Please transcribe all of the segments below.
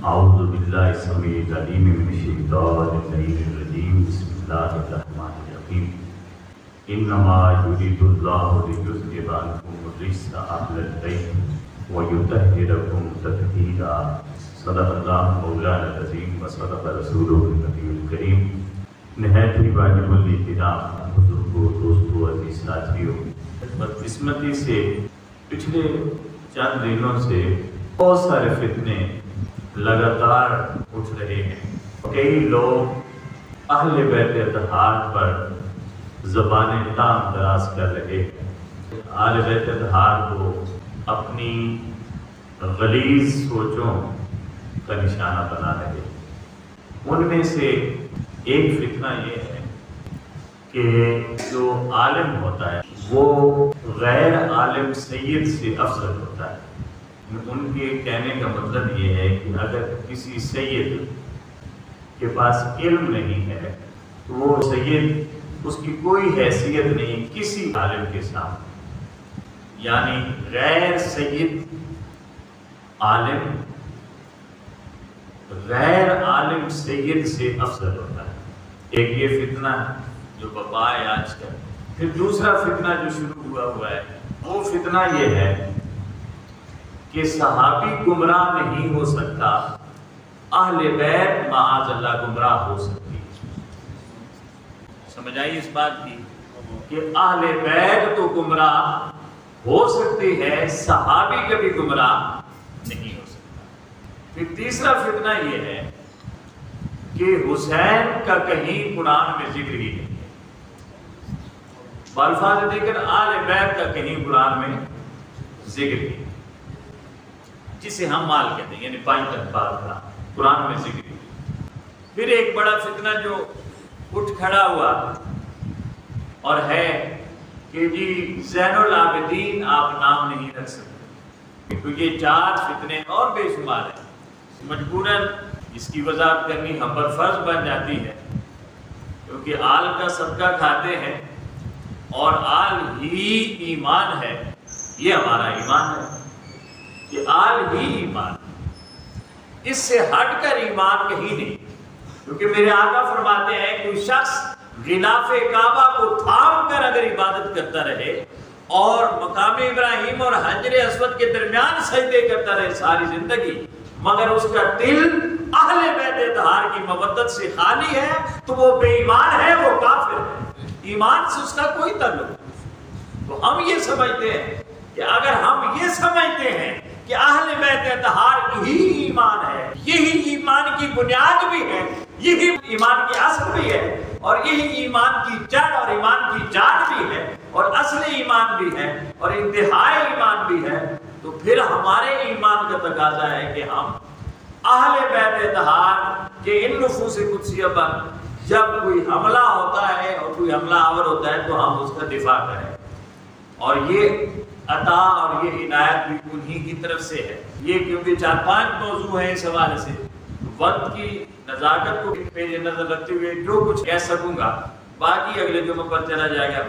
اعوذ باللہ السمیع العلیم من الشیطان الرجیم بسم اللہ الرحمن الرحیم انما یرید اللہ لیذہب عنکم الرجس اہل البیت ویطہرکم تطہیرا صدق اللہ مولانا العظیم وصدق رسولہ النبی الکریم۔ نہایت ہی واجب الاحترام بزرگوں، دوستوں، عزیز ساتھیوں، بدقسمتی سے پچھلے چند دنوں سے بہت سارے فتنے لگاتار اٹھ رہے ہیں۔ کئی لوگ اہل بیت اطہار پر زبانیں تام دراز کر رہے ہیں، اہل بیت اطہار کو اپنی غلیظ سوچوں کا نشانہ بنا رہے ہیں۔ ان میں سے ایک فتنہ یہ ہے کہ جو عالم ہوتا ہے وہ غیر عالم سید سے افضل ہوتا ہے۔ ان کے کہنے کا مطلب یہ ہے کہ اگر کسی سید کے پاس علم نہیں ہے تو وہ سید، اس کی کوئی حیثیت نہیں کسی عالم کے سامنے، یعنی غیر سید عالم غیر عالم سید سے افضل ہوتا ہے۔ ایک یہ فتنہ ہے جو وبا ہے آج کل۔ پھر دوسرا فتنہ جو شروع ہوا ہے وہ فتنہ یہ ہے کہ صحابی گمراہ نہیں ہو سکتا، اہل بیت معاذ اللہ گمراہ ہو سکتی۔ سمجھ آئی اس بات کی کہ اہل بیت تو گمراہ ہو سکتی ہے، صحابی کبھی گمراہ نہیں ہو سکتا۔ پھر تیسرا فتنہ یہ ہے کہ حسین کا کہیں قرآن میں ذکر ہی نہیں ہے، بالفاظ دیکھر اہل بیت کا کہیں قرآن میں ذکر ہی نہیں، جسے ہم مال کہتے ہیں، یعنی 5 الفاظ کا قرآن میں ذکر ہی نہیں۔ پھر ایک بڑا فتنہ جو اٹھ کھڑا ہوا اور ہے کہ جی زین العابدین آپ نام نہیں رکھ سکتے، کیونکہ یہ 4 فتنے اور بے شمار ہیں۔ مجبوراً اس کی وضاحت کرنی ہم پر فرض بن جاتی ہے، کیونکہ آل کا صدقہ کھاتے ہیں اور آل ہی ایمان ہے، یہ ہمارا ایمان ہے کہ آل ہی ایمان، اس سے ہٹ کر ایمان کہیں نہیں۔ کیونکہ میرے آقا فرماتے ہیں کوئی شخص غلاف کعبہ کو تھام کر اگر عبادت کرتا رہے اور مقام ابراہیم اور حجر اسود کے درمیان سجدے کرتا رہے ساری زندگی، مگر اس کا دل اہل بیت اطہار کی محبت سے خالی ہے تو وہ بے ایمان ہے، وہ کافر ہے، ایمان سے اس کا کوئی تعلق نہیں۔ تو ہم یہ سمجھتے ہیں کہ اگر ہم یہ سمجھتے ہیں کہ اہل بیت اطہار ہی ایمان ہے، یہی ایمان کی بنیاد بھی ہے، یہی ایمان کی اصل بھی ہے، اور یہی ایمان کی جڑ اور ایمان کی جان بھی ہے، اور اصل ایمان بھی ہے، اور انتہائی ایمان بھی ہے، تو پھر ہمارے ایمان کا تقاضا ہے کہ ہم اہل بیت اطہار کے ان نفوس قدسیہ پر جب کوئی حملہ ہوتا ہے اور کوئی حملہ آور ہوتا ہے تو ہم اس کا دفاع کریں۔ اور یہ عطا اور یہ عنایت بھی انہی کی طرف سے ہے۔ یہ کیونکہ 4-5 موضوع ہیں اس حوالے سے، وقت کی نزاکت کو پیش نظر رکھتے ہوئے جو کچھ کہہ سکوں گا باقی اگلے جمعہ پر چلا جائے گا۔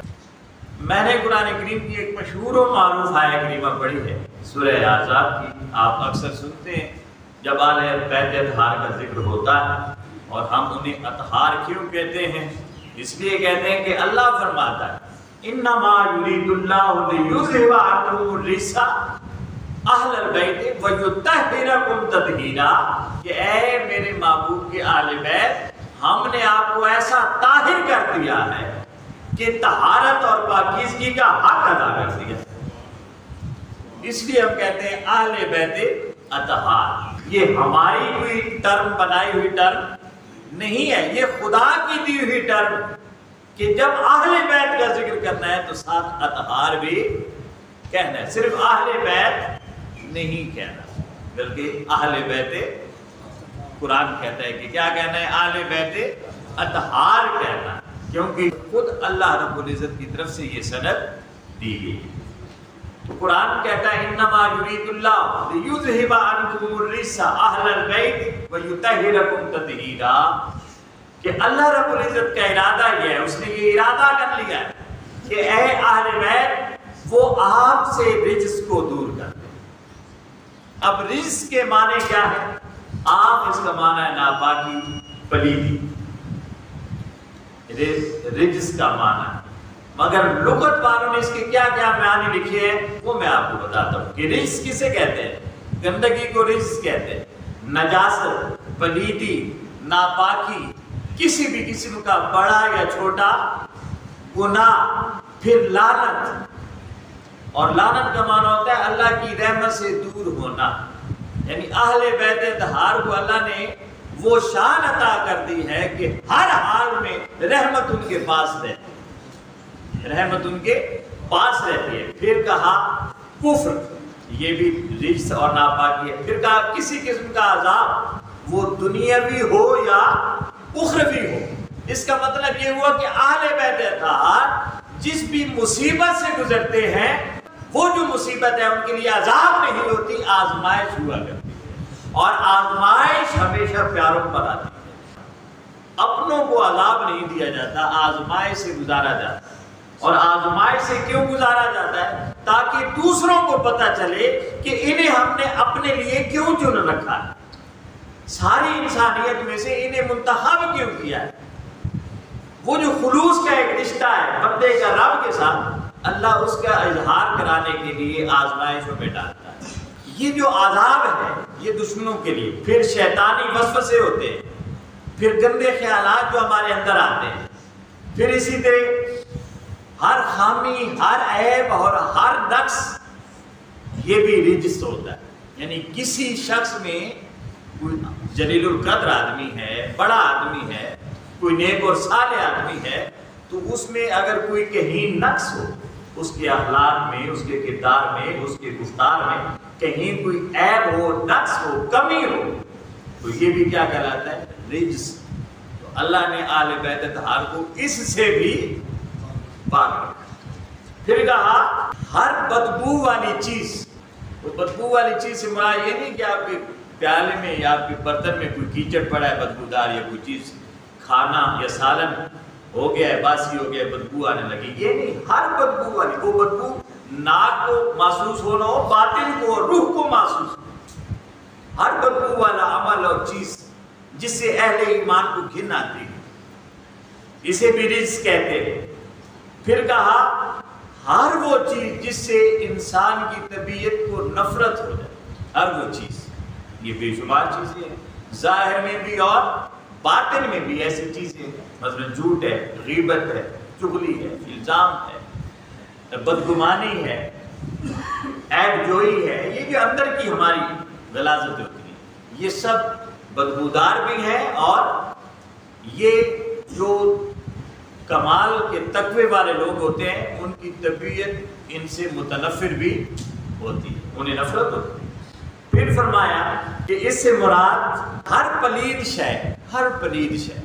میں نے قرآن کریم کی ایک مشہور و معروف آیہ کریمہ پڑھی ہے، سورہ احزاب کی۔ آپ اکثر سنتے ہیں جب اہل بیت اطہار کا ذکر ہوتا ہے، اور ہم انہیں اطہار کیوں کہتے ہیں؟ اس لیے کہتے ہیں کہ اللہ فرماتا ہے انما یرید اللہ لیذہب عنکم الرجس اہل البیت ویطہرکم تطہیرا، کہ اے میرے محبوب کے اہل بیت، ہم نے آپ کو ایسا طاہر کر دیا ہے کہ طہارت اور پاکیزگی کا حق ادا کر دیا۔ اس لیے ہم کہتے ہیں اہل بیت اطہار۔ یہ ہماری کوئی ٹرم بنائی ہوئی ٹرم نہیں ہے، یہ خدا کی دی ہوئی ٹرم کہ جب اہل بیت کا ذکر کرنا ہے تو ساتھ اطہار بھی کہنا ہے، صرف اہل بیت نہیں کہنا، بلکہ اہل بیت، قرآن کہتا ہے کہ کیا کہنا ہے؟ اہل بیت اطہار کہنا، کیونکہ خود اللہ رب العزت کی طرف سے یہ سند دی گئی۔ تو قرآن کہتا ہے انما یرید اللہ لیذہب عنکم الرجس اہل البیت ویطہرکم تطہیرا، کہ اللہ رب العزت کا ارادہ یہ ہے، اس نے یہ ارادہ کر لیا ہے کہ اے اہل بیت وہ آپ سے رجس کو دور کر دیں۔ اب رجس کے معنی کیا ہے؟ عام اس کا معنی ہے ناپاکی، پلیدی، رجس کا معنی ہے، مگر لغت والوں نے اس کے کیا کیا معنی لکھے ہیں وہ میں آپ کو بتاتا ہوں کہ رجس کسے کہتے ہیں۔ گندگی کو رجس کہتے ہیں، نجاست، پلیدی، ناپاکی، کسی بھی قسم کا بڑا یا چھوٹا گناہ۔ پھر لعنت، اور لعنت کا معنی ہوتا ہے اللہ کی رحمت سے دور ہونا، یعنی اہل بیت اطہار کو اللہ نے وہ شان عطا کر دی ہے کہ ہر حال میں رحمت ان کے پاس رہتی ہے، رحمت ان کے پاس رہتی ہے۔ پھر کہا کفر، یہ بھی رجس اور ناپاکی ہے۔ پھر کہا کسی قسم کا عذاب، وہ دنیاوی ہو یا اخروی ہو۔ اس کا مطلب یہ ہوا کہ اہل بیت اطہار جس بھی مصیبت سے گزرتے ہیں، وہ جو مصیبت ہے ان کے لیے عذاب نہیں ہوتی، آزمائش ہوا کرتی ہے، اور آزمائش ہمیشہ پیاروں پر آتی ہے۔ اپنوں کو عذاب نہیں دیا جاتا، آزمائش سے گزارا جاتا ہے۔ اور آزمائش سے کیوں گزارا جاتا ہے؟ تاکہ دوسروں کو پتہ چلے کہ انہیں ہم نے اپنے لیے کیوں چن رکھا ہے، ساری انسانیت میں سے انہیں منتخب کیوں کیا ہے۔ وہ جو خلوص کا ایک رشتہ ہے بندے کا رب کے ساتھ، اللہ اس کا اظہار کرانے کے لیے آزمائشوں میں ڈالتا ہے۔ یہ جو عذاب ہے یہ دشمنوں کے لیے، پھر شیطانی وسوسے ہوتے ہیں، پھر گندے خیالات جو ہمارے اندر آتے ہیں، پھر اسی طرح ہر خامی، ہر عیب اور ہر نقص، یہ بھی رجس ہوتا ہے۔ یعنی کسی شخص میں کوئی جلیل القدر آدمی ہے، بڑا آدمی ہے، کوئی نیک اور صالح آدمی ہے، تو اس میں اگر کوئی کہیں نقص ہو، اس کے اخلاق میں، اس کے کردار میں، اس کے گفتار میں کہیں کوئی عیب ہو، نقص ہو، کمی ہو، تو یہ بھی کیا کہلاتا ہے؟ رجس۔ تو اللہ نے آل بیت اطہار کو اس سے بھی پاک رکھا۔ پھر کہا ہر بدبو والی چیز، وہ بدبو والی چیز سے مراد یہ نہیں کہ آپ کے پیالے میں یا آپ کے برتن میں کوئی کیچڑ پڑا ہے بدبودار، یا کوئی چیز کھانا یا سالن ہو گیا ہے، باسی ہو گیا ہے، بدبو آنے لگی، یہ نہیں۔ ہر بدبو والی، وہ بدبو ناک کو محسوس ہونا ہو، باطن کو اور روح کو محسوس ہو، ہر بدبو والا عمل اور چیز جس سے اہل ایمان کو گھن آتی ہے، اسے بھی رجس کہتے ہیں۔ پھر کہا ہر وہ چیز جس سے انسان کی طبیعت کو نفرت ہو جائے، ہر وہ چیز، یہ بے شمار چیزیں ہیں، ظاہر میں بھی اور باطن میں بھی ایسی چیزیں، مثلا جھوٹ ہے، غیبت ہے، چغلی ہے، الزام ہے، بدگمانی ہے، عیب جوئی ہے، یہ جو اندر کی ہماری غلاظت ہوتی ہے، یہ سب بدبودار بھی ہیں، اور یہ جو کمال کے تقوی والے لوگ ہوتے ہیں ان کی طبیعت ان سے متنفر بھی ہوتی ہے، انہیں نفرت ہوتی ہے۔ پھر فرمایا کہ اس سے مراد ہر پلید شے، ہر پلید شے،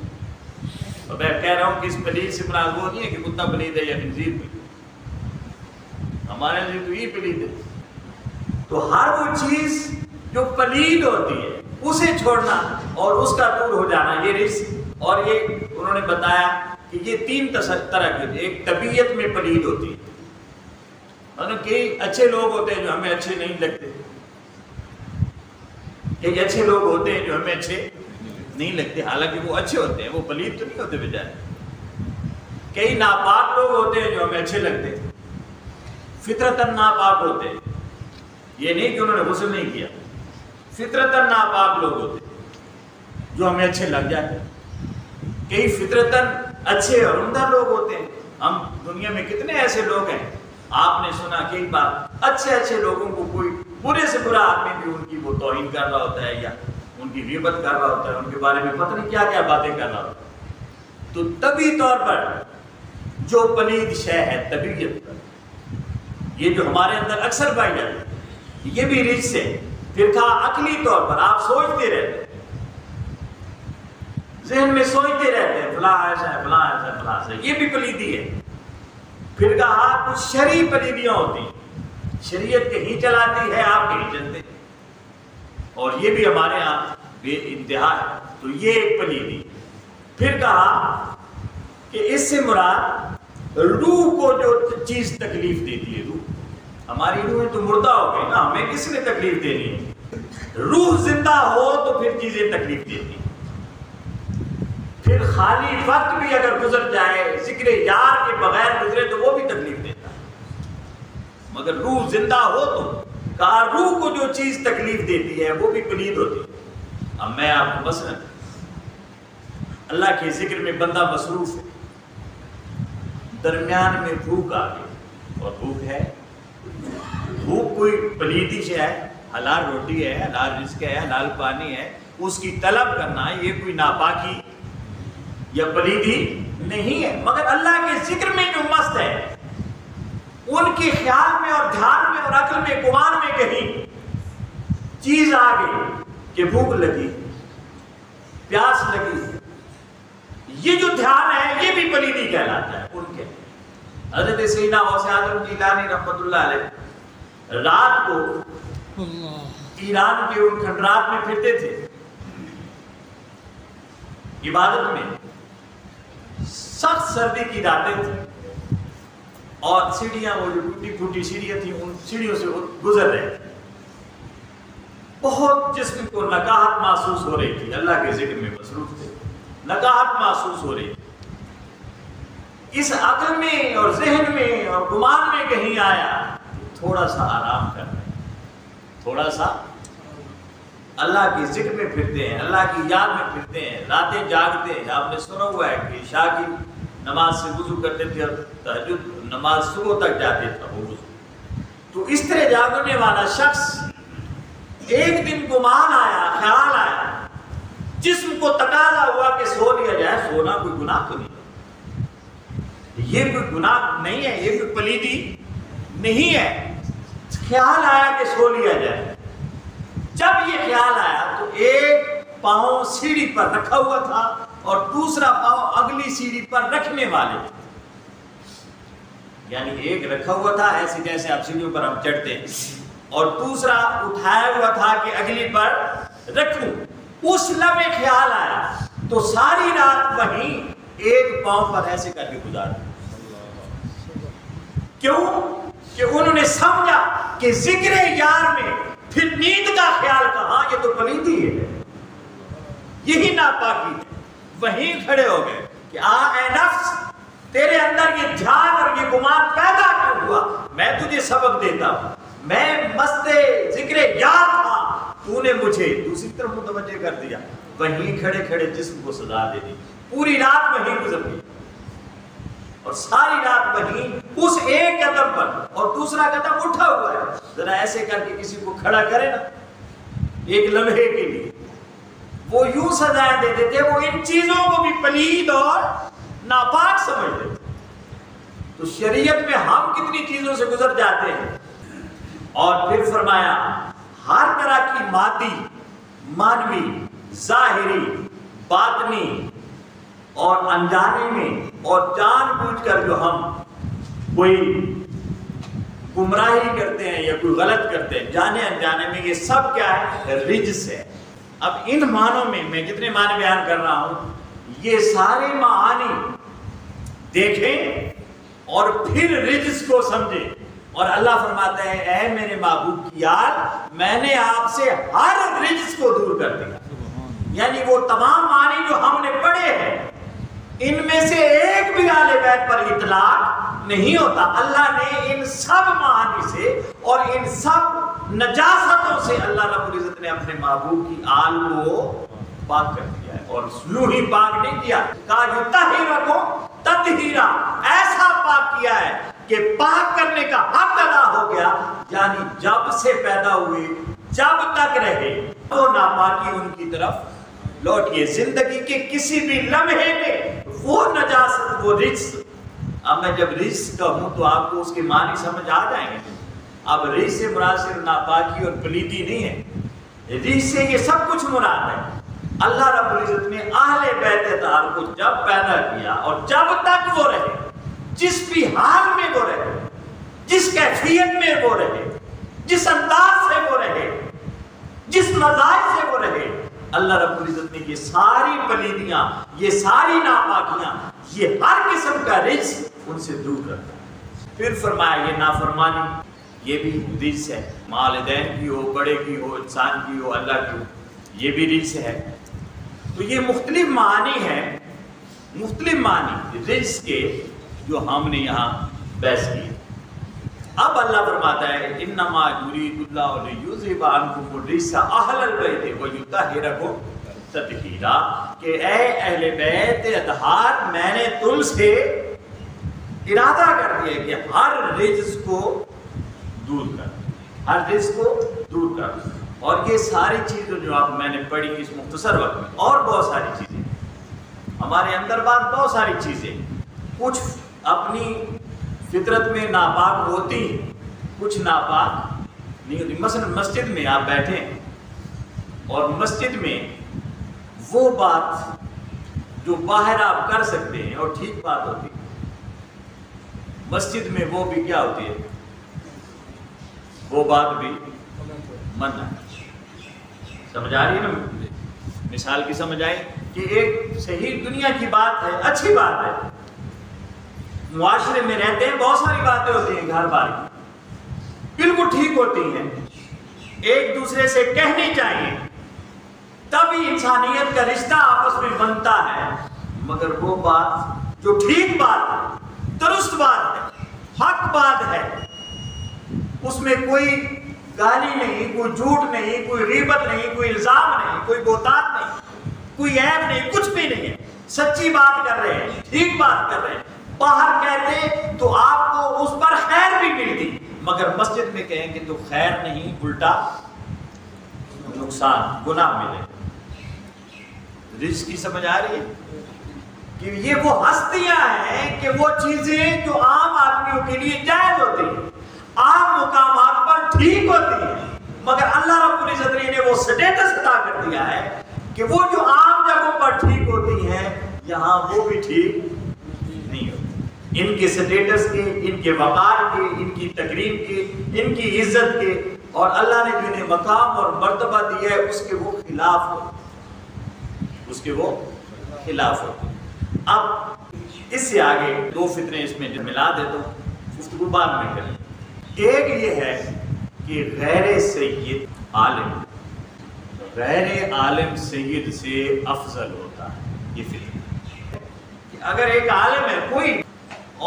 اور میں کہہ رہا ہوں کہ اس پلید سے مراد وہ نہیں ہے کہ کتا پلید ہے یا خنزیر پلید، ہمارے لیے تو یہ پلید ہے۔ تو ہر وہ چیز جو پلید ہوتی ہے اسے چھوڑنا اور اس کا دور ہو جانا، یہ رجس۔ اور یہ انہوں نے بتایا کہ یہ تین طرح کی، ایک طبیعت میں پلید ہوتی ہے، مطلب کئی اچھے لوگ ہوتے ہیں جو ہمیں اچھے نہیں لگتے، کئی اچھے لوگ ہوتے ہیں جو ہمیں اچھے نہیں لگتے، حالانکہ وہ اچھے ہوتے ہیں، وہ پلید تو نہیں ہوتے بجائے۔ کئی ناپاک لوگ ہوتے ہیں جو ہمیں اچھے لگتے ہیں، فطرتاً ناپاک ہوتے ہیں، یہ نہیں کہ انہوں نے غسل نہیں کیا، فطرتاً ناپاک لوگ ہوتے ہیں جو ہمیں اچھے لگ جاتے ہیں۔ کئی فطرتاً اچھے اور عمدہ لوگ ہوتے ہیں۔ ہم دنیا میں کتنے ایسے لوگ ہیں، آپ نے سنا کئی بار اچھے لوگوں کو کوئی برے سے برا آدمی بھی ان کی وہ توہین کر رہا ہوتا ہے یا ان کی غیبت کر رہا ہوتا ہے، ان کے بارے میں پتہ نہیں کیا کیا باتیں کر رہا ہوتا ہے۔ تو طبعی طور پر جو پلید شے ہے طبیعت، یہ جو ہمارے اندر اکثر پائی جاتی ہے، یہ بھی رجس ہے۔ پھر کہا عقلی طور پر آپ سوچتے رہتے ہیں، ذہن میں سوچتے رہتے ہیں فلاں ایسا ہے، فلاں ایسا ہے، فلاں ایسا ہے، یہ بھی پلیدی ہے۔ پھر کہا کچھ شرعی پلیدیاں ہوتی ہیں، شریعت کہیں چلاتی ہے، آپ کہیں چلتے ہیں، اور یہ بھی ہمارے ہاں بے انتہا ہے، تو یہ ایک پلیدی۔ پھر کہا کہ اس سے مراد روح کو جو چیز تکلیف دیتی ہے، روح، ہماری روحیں تو مردہ ہو گئی نا، ہمیں کس نے تکلیف دینی ہے؟ روح زندہ ہو تو پھر چیزیں تکلیف دیتی ہیں، پھر خالی وقت بھی اگر گزر جائے ذکر یار کے بغیر گزرے تو وہ بھی تکلیف دیتا ہے، مگر روح زندہ ہو تو کہا روح کو جو چیز تکلیف دیتی ہے وہ بھی پلید ہوتی ہے۔ اب میں آپ کو مثلا اللہ کے ذکر میں بندہ مصروف ہے، درمیان میں بھوک آ گئی، اور بھوک ہے، بھوک کوئی پلیدی سے ہے، حلال روٹی ہے، حلال رزق ہے، حلال پانی ہے، اس کی طلب کرنا یہ کوئی ناپاکی یا پلیدی نہیں ہے، مگر اللہ کے ذکر میں جو مست ہے ان کے خیال میں اور دھیان میں اور عقل میں گمان میں کہیں چیز آ گئی کہ بھوک لگی، پیاس لگی، یہ جو دھیان ہے یہ بھی پلیدی کہلاتا ہے ان کے۔ حضرت سیدنا غوث اعظم جیلانی رحمۃ اللہ علیہ رات کو ایران کے ان کھنڈرات میں پھرتے تھے عبادت میں، سخت سردی کی راتیں تھیں اور سیڑھیاں وہ جو ٹوٹی پھوٹی سیڑھیاں تھیں ان سیڑھیوں سے گزر رہے تھے، بہت جسم کو نکاہت محسوس ہو رہی تھی، اللہ کے ذکر میں مصروف تھے، نکاہت محسوس ہو رہی تھی، اس عقل میں اور ذہن میں اور گمان میں کہیں آیا تھوڑا سا آرام کر رہے ہیں، تھوڑا سا اللہ کے ذکر میں پھرتے ہیں، اللہ کی یاد میں پھرتے ہیں، راتیں جاگتے ہیں۔ آپ نے سنا ہوا ہے کہ عشاء کی نماز سے وضو کرتے تھے اور تہجد نماز صبح تک جاتے تھا وہ وضو۔ تو اس طرح جاگنے والا شخص ایک دن گمان آیا، خیال آیا، جسم کو تقاضا ہوا کہ سو لیا جائے، سونا کوئی گناہ تو نہیں، یہ کوئی گناہ نہیں ہے، یہ کوئی پلیدی نہیں ہے، خیال آیا کہ سو لیا جائے۔ جب یہ خیال آیا تو ایک پاؤں سیڑھی پر رکھا ہوا تھا اور دوسرا پاؤں اگلی سیڑھی پر رکھنے والے تھے، یعنی ایک رکھا ہوا تھا ایسے جیسے آپ سیڑھیوں پر ہم چڑھتے ہیں، اور دوسرا اٹھایا ہوا تھا کہ اگلی پر رکھوں۔ اس لمحے خیال آیا تو ساری رات وہیں ایک پاؤں پر ایسے کر کے گزار دی۔ کیوں کہ انہوں نے سمجھا کہ ذکر یار میں پھر نیند کا خیال کہاں، یہ تو پلیدی ہے، یہی ناپاکی ہے۔ وہیں کھڑے ہو گئے کہ اے نفس، تیرے اندر یہ دھیان اور یہ گمان پیدا کیوں ہوا؟ میں تجھے سبق دیتا ہوں، میں مست ذکر یاد تھا، تو نے مجھے دوسری طرف متوجہ کر دیا۔ وہیں کھڑے کھڑے جسم کو سزا دے دی، پوری رات وہیں گزر گئی اور ساری رات وہیں اس ایک قدم پر، اور دوسرا قدم اٹھا ہوا ہے۔ ذرا ایسے کر کے کسی کو کھڑا کرے نا ایک لمحے کے لیے، وہ یوں سزائیں دیتے تھے، وہ ان چیزوں کو بھی پلید اور ناپاک سمجھتے تھے۔ تو شریعت میں ہم کتنی چیزوں سے گزر جاتے ہیں۔ اور پھر فرمایا ہر طرح کی مادی، مانوی، ظاہری، باطنی اور انجانے میں اور جان بوجھ کر جو ہم کوئی گمراہی کرتے ہیں یا کوئی غلط کرتے ہیں جانے انجانے میں، یہ سب کیا ہے؟ رجس ہے۔ اب ان معنوں میں جتنے معنی بیان کر رہا ہوں یہ سارے معانی دیکھیں اور پھر رجس کو سمجھیں، اور اللہ فرماتا ہے اے میرے محبوب کی یاد، میں نے آپ سے ہر رجس کو دور کر دیا۔ یعنی وہ تمام معنی جو ہم نے پڑھے ہیں ان میں سے ایک بھی اہل بیت پر اطلاق نہیں ہوتا۔ اللہ نے ان سب معانی سے اور ان سب نجاستوں سے اللہ رب العزت نے اپنے محبوب کی آل کو پاک کر دیا ہے، اور یوں ہی پاک نہیں کیا، کہا یطہرکم تطہیرا، ایسا پاک کیا ہے کہ پاک کرنے کا حق ادا ہو گیا، یعنی جب سے پیدا ہوئے جب تک رہے تو ناپاکی ان کی طرف لوٹیے۔ زندگی کے کسی بھی لمحے میں وہ نجاست، وہ رجس، اب میں جب رجس کہوں تو آپ کو اس کے معنی سمجھ آ جائیں گے۔ اب رجس سے مراد صرف ناپاکی اور پلیدی نہیں ہے، رجس سے یہ سب کچھ مراد ہے۔ اللہ رب العزت نے اہل بیت اطہار کو جب پیدا کیا اور جب تک وہ رہے، جس بھی حال میں وہ رہے، جس کیفیت میں وہ رہے، جس انداز سے وہ رہے، جس مزاج سے وہ رہے، اللہ رب العزت نے یہ ساری پلیدیاں، یہ ساری ناپاکیاں، یہ ہر قسم کا رجس ان سے دور رکھا۔ پھر فرمایا یہ نافرمانی، یہ بھی رزق ہے، والدین کی ہو، بڑے کی ہو، انسان کی ہو، اللہ کی ہو، یہ بھی رزق ہے۔ تو یہ مختلف معنی ہیں، مختلف معنی رزق کے جو ہم نے یہاں بحث کی۔ اب اللہ فرماتا ہے انما یرید اللہ لیذھب عنکم الرجس اہل البیت ویطہرکم تطہیرا، کہ اے اہل بیت اطہار، میں نے تم سے ارادہ کر دیا کہ ہر رجس کو دور کر، ہر رجس کو دور کر۔ اور یہ ساری چیزیں جو آپ میں نے پڑھی اس مختصر وقت میں، اور بہت ساری چیزیں ہمارے اندر بہت ساری چیزیں کچھ اپنی فطرت میں ناپاک ہوتی ہیں، کچھ ناپاک نہیں ہوتی۔ مثلا مسجد میں آپ بیٹھیں اور مسجد میں وہ بات جو باہر آپ کر سکتے ہیں اور ٹھیک بات ہوتی ہے، مسجد میں وہ بھی کیا ہوتی ہے، وہ بات بھی منع ہے۔ سمجھ آ رہی ہے نا؟ مثال کی سمجھ آئی کہ ایک صحیح دنیا کی بات ہے، اچھی بات ہے، معاشرے میں رہتے ہیں، بہت ساری باتیں ہوتی ہیں گھر بار کی، بالکل ٹھیک ہوتی ہیں، ایک دوسرے سے کہنی چاہیے، تبھی انسانیت کا رشتہ آپس میں بنتا ہے۔ مگر وہ بات جو ٹھیک بات ہے، درست بات ہے، حق بات ہے، اس میں کوئی گالی نہیں، کوئی جھوٹ نہیں، کوئی غیبت نہیں، کوئی الزام نہیں، کوئی بہتان نہیں، کوئی عیب نہیں، کچھ بھی نہیں ہے، سچی بات کر رہے ہیں، ٹھیک بات کر رہے ہیں، باہر کہتے تو آپ کو اس پر خیر بھی ملتی، مگر مسجد میں کہیں گے تو خیر نہیں، الٹا نقصان، گناہ ملے۔ رزق کی سمجھ آ رہی ہے کہ یہ وہ ہستیاں ہیں کہ وہ چیزیں جو عام آدمیوں کے لیے جائز ہوتی ہیں، عام مقامات پر ٹھیک ہوتی ہیں، مگر اللہ رب العزت نے انہیں وہ سٹیٹس عطا کر دیا ہے کہ وہ جو عام جگہوں پر ٹھیک ہوتی ہیں یہاں وہ بھی ٹھیک نہیں ہوتی۔ ان کے سٹیٹس کے، ان کے وقار کے، ان کی تکریم کے، ان کی عزت کے، اور اللہ نے جو انہیں مقام اور مرتبہ دیا ہے اس کے وہ خلاف ہوتے، اس کے وہ خلاف ہوتے۔ اب اس سے آگے دو فتنے اس میں ملا دے تو گفتگو بعد میں کریں۔ ایک یہ ہے کہ غیر سید عالم غیر عالم سید سے افضل ہوتا ہے، یہ فتنہ کہ اگر ایک عالم ہے کوئی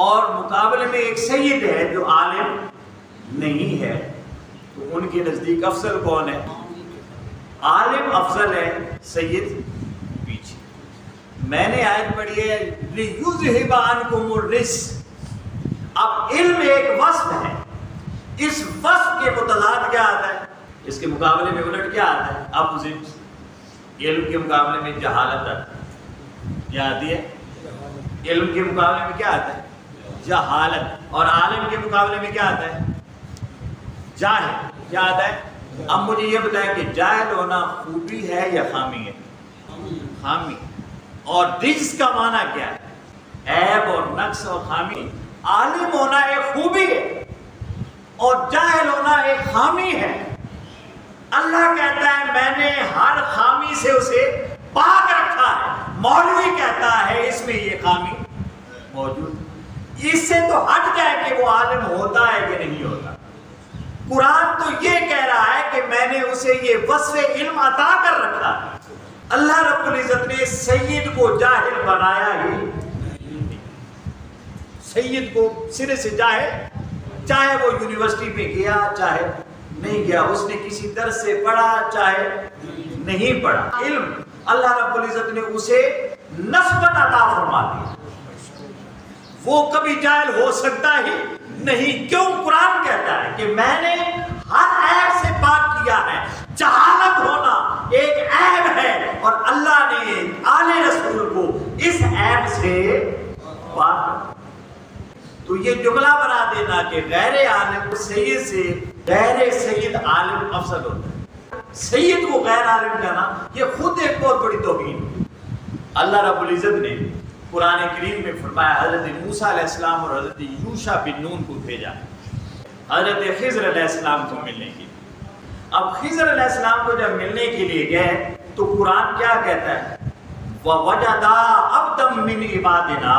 اور مقابلے میں ایک سید ہے جو عالم نہیں ہے تو ان کے نزدیک افضل کون ہے؟ عالم افضل ہے، سید پیچھے۔ میں نے آیت پڑھی ہے لیذھب عنکم الرجس، اب علم ایک وصف ہے، اس وصف کے متضاد کیا آتا ہے؟ اس کے مقابلے میں الٹ کیا آتا ہے؟ اپوزٹ۔ علم کے مقابلے میں جہالت آتا ہے، کیا آتی ہے؟ علم کے مقابلے میں کیا آتا ہے؟ جہالت۔ اور عالم کے مقابلے میں کیا آتا ہے؟ جاہل۔ کیا آتا ہے؟ اب مجھے یہ بتائیں کہ جاہل ہونا خوبی ہے یا خامی ہے؟ خامی۔ اور رجس کا معنی کیا ہے؟ عیب اور نقص اور خامی۔ عالم ہونا ایک خوبی ہے اور جاہل ہونا ایک خامی ہے۔ اللہ کہتا ہے میں نے ہر خامی سے اسے پاک رکھا ہے، مولوی کہتا ہے اس میں یہ خامی موجود، اس سے تو ہٹ جائے کہ وہ عالم ہوتا ہے کہ نہیں ہوتا۔ قرآن تو یہ کہہ رہا ہے کہ میں نے اسے یہ وصف علم عطا کر رکھا ہے۔ اللہ رب العزت نے سید کو جاہل بنایا ہی نہیں، سید کو سرے سے جاہل، چاہے وہ یونیورسٹی میں گیا چاہے نہیں گیا، اس نے کسی درس سے پڑھا چاہے نہیں پڑھا، علم اللہ رب العزت نے اسے نسبت عطا فرما دیا، وہ کبھی جاہل ہو سکتا ہی نہیں۔ کیوں؟ قرآن کہتا ہے کہ میں نے ہر عیب سے پاک کیا ہے، جہالت ہونا ایک عیب ہے اور اللہ نے آل رسول کو اس عیب سے پاک۔ تو یہ جملہ بنا دینا کہ غیر عالم سید سے غیر سید عالم افضل ہوتا ہے، سید کو غیر عالم کہنا یہ خود ایک بہت بڑی توہین۔ اللہ رب العزت نے قرآن کریم میں فرمایا حضرت موسیٰ علیہ السلام اور حضرت یوشع بن نون کو بھیجا حضرت خضر علیہ السلام کو ملنے کے لیے۔ اب خضر علیہ السلام کو جب ملنے کے لیے گئے تو قرآن کیا کہتا ہے؟ وَوَجَدَا عَبْدًا مِّنْ عِبَادِنَا